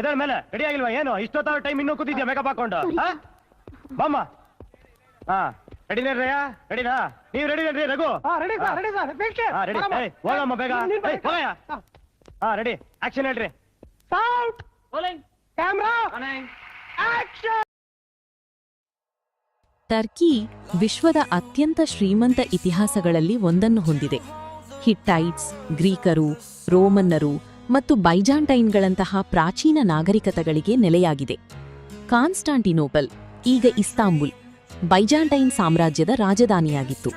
ಇದರ ಮೇಲೆ ರೆಡಿ ಆಗಿಲ್ವಾ ಏನು ಇಷ್ಟೊತ್ತಾವ ಟೈಮ್ ಇನ್ನೂ ಕೂತಿದ್ಯಾ ಮೇಕಪ್ ಹಾಕೊಂಡು ಬಾಮ್ಮ ರೆಡಿನೇ ರಯ್ಯ ರೆಡಿನಾ ನೀವು ರೆಡಿ ರಘು ರೆಡಿ ಹೋಗಮ್ಮ ಬೇಗ ರೆಡಿ ಆಕ್ಷನ್ ಹೇಳ್ರಿ ಟರ್ಕಿ ವಿಶ್ವದ ಅತ್ಯಂತ ಶ್ರೀಮಂತ ಇತಿಹಾಸಗಳಲ್ಲಿ ಒಂದನ್ನು ಹೊಂದಿದೆ. ಹಿಟ್ಟೈಟ್ಸ್, ಗ್ರೀಕರು, ರೋಮನ್ನರು ಮತ್ತು ಬೈಜಾಂಟೈನ್ಗಳಂತಹ ಪ್ರಾಚೀನ ನಾಗರಿಕತೆಗಳಿಗೆ ನೆಲೆಯಾಗಿದೆ. ಕಾನ್ಸ್ಟಾಂಟಿನೋಪಲ್, ಈಗ ಇಸ್ತಾಂಬುಲ್, ಬೈಜಾಂಟೈನ್ ಸಾಮ್ರಾಜ್ಯದ ರಾಜಧಾನಿಯಾಗಿತ್ತು.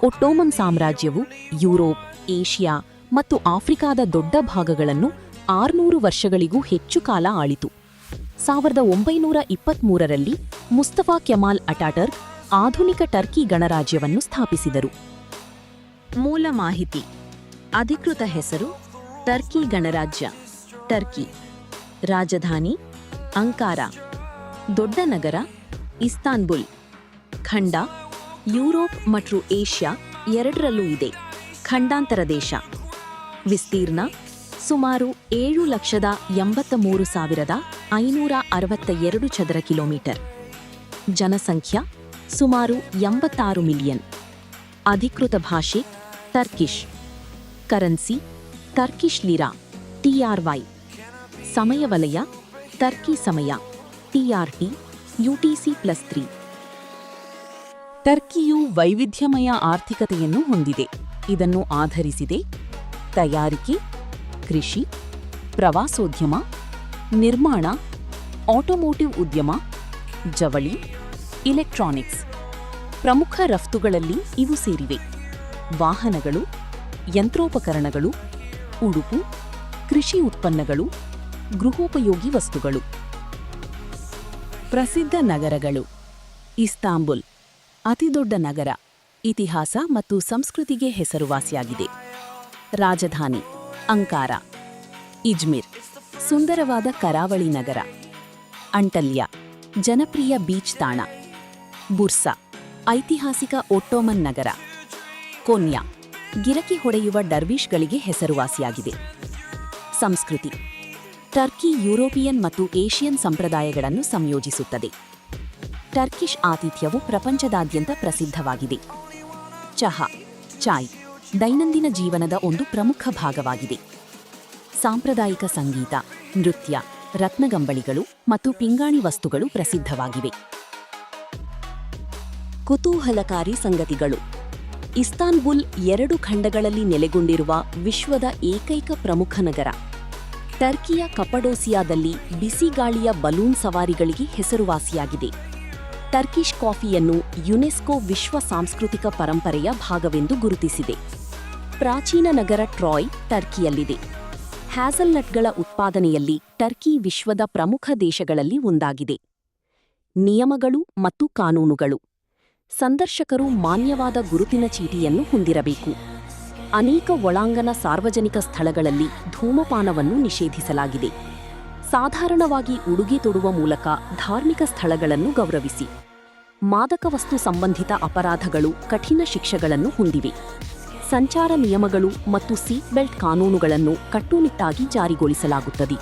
ಒಟ್ಟೋಮನ್ ಸಾಮ್ರಾಜ್ಯವು ಯುರೋಪ್, ಏಷ್ಯಾ ಮತ್ತು ಆಫ್ರಿಕಾದ ದೊಡ್ಡ ಭಾಗಗಳನ್ನು 600 ವರ್ಷಗಳಿಗೂ ಹೆಚ್ಚು ಕಾಲ ಆಳಿತು. 1923ರಲ್ಲಿ ಮುಸ್ತಫಾ ಕೆಮಾಲ್ ಅಟಾಟರ್ಕ್ ಆಧುನಿಕ ಟರ್ಕಿ ಗಣರಾಜ್ಯವನ್ನು ಸ್ಥಾಪಿಸಿದರು. ಮೂಲ ಮಾಹಿತಿ. ಅಧಿಕೃತ ಹೆಸರು ಟರ್ಕಿ ಗಣರಾಜ್ಯ, ಟರ್ಕಿ. ರಾಜಧಾನಿ ಅಂಕಾರ. ದೊಡ್ಡ ನಗರ ಇಸ್ತಾನ್ಬುಲ್. ಖಂಡ ಯುರೋಪ್ ಮತ್ತು ಏಷ್ಯಾ ಎರಡರಲ್ಲೂ ಇದೆ. ಖಂಡಾಂತರ ದೇಶ. ವಿಸ್ತೀರ್ಣ ಸುಮಾರು 7,83,562 ಚದರ ಕಿಲೋಮೀಟರ್. ಜನಸಂಖ್ಯಾ ಸುಮಾರು 86 ಮಿಲಿಯನ್. ಅಧಿಕೃತ ಭಾಷೆ Turkish. Currency Turkish lira TRY. ಸಮಯ ವಲಯ ಟರ್ಕಿ ಸಮಯ TRT UTC+3. ಟರ್ಕಿಯು ವೈವಿಧ್ಯಮಯ ಆರ್ಥಿಕತೆಯನ್ನು ಹೊಂದಿದೆ. ಇದನ್ನು ಆಧರಿಸಿದೆ ತಯಾರಿಕೆ, ಕೃಷಿ, ಪ್ರವಾಸೋದ್ಯಮ, ನಿರ್ಮಾಣ, ಆಟೋಮೋಟಿವ್ ಉದ್ಯಮ, ಜವಳಿ, ಇಲೆಕ್ಟ್ರಾನಿಕ್ಸ್. ಪ್ರಮುಖ ರಫ್ತುಗಳಲ್ಲಿ ಇವು ಸೇರಿವೆ: ವಾಹನಗಳು, ಯಂತ್ರೋಪಕರಣಗಳು, ಉಡುಪು, ಕೃಷಿ ಉತ್ಪನ್ನಗಳು, ಗೃಹೋಪಯೋಗಿ ವಸ್ತುಗಳು. ಪ್ರಸಿದ್ಧ ನಗರಗಳು. ಇಸ್ತಾಂಬುಲ್ ಅತಿದೊಡ್ಡ ನಗರ, ಇತಿಹಾಸ ಮತ್ತು ಸಂಸ್ಕೃತಿಗೆ ಹೆಸರುವಾಸಿಯಾಗಿದೆ. ರಾಜಧಾನಿ ಅಂಕಾರ. ಇಜ್ಮಿರ್ ಸುಂದರವಾದ ಕರಾವಳಿ ನಗರ. ಅಂಟಲ್ಯ ಜನಪ್ರಿಯ ಬೀಚ್ ತಾಣ. ಬುರ್ಸಾ ಐತಿಹಾಸಿಕ ಒಟ್ಟೋಮನ್ ನಗರ. ಕೊನ್ಯಾ ಗಿರಕಿ ಹೊಡೆಯುವ ಡರ್ವಿಷ್ಗಳಿಗೆ ಹೆಸರುವಾಸಿಯಾಗಿದೆ. ಸಂಸ್ಕೃತಿ. ಟರ್ಕಿ ಯುರೋಪಿಯನ್ ಮತ್ತು ಏಷಿಯನ್ ಸಂಪ್ರದಾಯಗಳನ್ನು ಸಂಯೋಜಿಸುತ್ತದೆ. ಟರ್ಕಿಶ್ ಆತಿಥ್ಯವು ಪ್ರಪಂಚದಾದ್ಯಂತ ಪ್ರಸಿದ್ಧವಾಗಿದೆ. ಚಹಾ, ಚಾಯ್ ದೈನಂದಿನ ಜೀವನದ ಒಂದು ಪ್ರಮುಖ ಭಾಗವಾಗಿದೆ. ಸಾಂಪ್ರದಾಯಿಕ ಸಂಗೀತ, ನೃತ್ಯ, ರತ್ನಗಂಬಳಿಗಳು ಮತ್ತು ಪಿಂಗಾಣಿ ವಸ್ತುಗಳು ಪ್ರಸಿದ್ಧವಾಗಿವೆ. ಕುತೂಹಲಕಾರಿ ಸಂಗತಿಗಳು. ಇಸ್ತಾನ್ಬುಲ್ 2 ಖಂಡಗಳಲ್ಲಿ ನೆಲೆಗೊಂಡಿರುವ ವಿಶ್ವದ ಏಕೈಕ ಪ್ರಮುಖ ನಗರ. ಟರ್ಕಿಯ ಕಪಡೋಸಿಯಾದಲ್ಲಿ ಬಿಸಿಗಾಳಿಯ ಬಲೂನ್ ಸವಾರಿಗಳಿಗೆ ಹೆಸರುವಾಸಿಯಾಗಿದೆ. ಟರ್ಕಿಶ್ ಕಾಫಿಯನ್ನು ಯುನೆಸ್ಕೋ ವಿಶ್ವ ಸಾಂಸ್ಕೃತಿಕ ಪರಂಪರೆಯ ಭಾಗವೆಂದು ಗುರುತಿಸಿದೆ. ಪ್ರಾಚೀನ ನಗರ ಟ್ರಾಯ್ ಟರ್ಕಿಯಲ್ಲಿದೆ. ಹ್ಯಾಸಲ್ನಟ್ಗಳ ಉತ್ಪಾದನೆಯಲ್ಲಿ ಟರ್ಕಿ ವಿಶ್ವದ ಪ್ರಮುಖ ದೇಶಗಳಲ್ಲಿ ಒಂದಾಗಿದೆ. ನಿಯಮಗಳು ಮತ್ತು ಕಾನೂನುಗಳು. ಸಂದರ್ಶಕರು ಮಾನ್ಯವಾದ ಗುರುತಿನ ಚೀಟಿಯನ್ನು ಹೊಂದಿರಬೇಕು. ಅನೇಕ ಒಳಾಂಗಣ ಸಾರ್ವಜನಿಕ ಸ್ಥಳಗಳಲ್ಲಿ ಧೂಮಪಾನವನ್ನು ನಿಷೇಧಿಸಲಾಗಿದೆ. ಸಾಧಾರಣವಾಗಿ ಉಡುಗೆ ತೊಡುವ ಮೂಲಕ ಧಾರ್ಮಿಕ ಸ್ಥಳಗಳನ್ನು ಗೌರವಿಸಿ. ಮಾದಕ ವಸ್ತು ಸಂಬಂಧಿತ ಅಪರಾಧಗಳು ಕಠಿಣ ಶಿಕ್ಷೆಗಳನ್ನು ಹೊಂದಿವೆ. ಸಂಚಾರ ನಿಯಮಗಳು ಮತ್ತು ಸೀಟ್ ಬೆಲ್ಟ್ ಕಾನೂನುಗಳನ್ನು ಕಟ್ಟುನಿಟ್ಟಾಗಿ ಜಾರಿಗೊಳಿಸಲಾಗುತ್ತದೆ.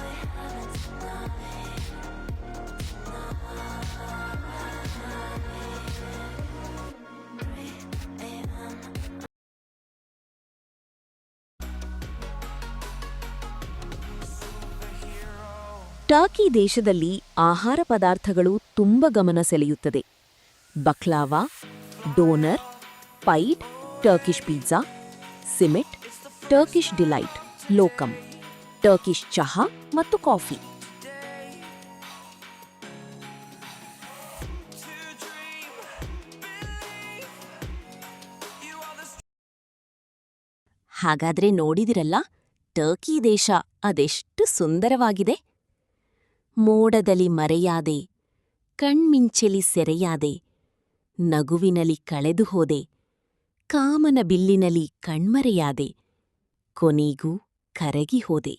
ಟರ್ಕಿ ದೇಶದಲ್ಲಿ ಆಹಾರ ಪದಾರ್ಥಗಳು ತುಂಬ ಗಮನ ಸೆಳೆಯುತ್ತದೆ. Baklava, doner, pide, Turkish pizza, simit, Turkish delight, lokum, Turkish ಚಹಾ ಮತ್ತು ಕಾಫಿ. ಹಾಗಾದ್ರೆ ನೋಡಿದಿರಲ್ಲ, ಟರ್ಕಿ ದೇಶ ಅದೆಷ್ಟು ಸುಂದರವಾಗಿದೆ. ಮೋಡದಲ್ಲಿ ಮರೆಯಾದೆ, ಕಣ್ಮಿಂಚೆಲಿ ಸೆರೆಯಾದೆ, ನಗುವಿನಲಿ ಕಳೆದು ಹೋದೆ, ಕಾಮನ ಬಿಲ್ಲಿನಲಿ ಕಣ್ಮರೆಯಾದೆ, ಕೊನೆಗೂ ಕರಗಿ ಹೋದೆ.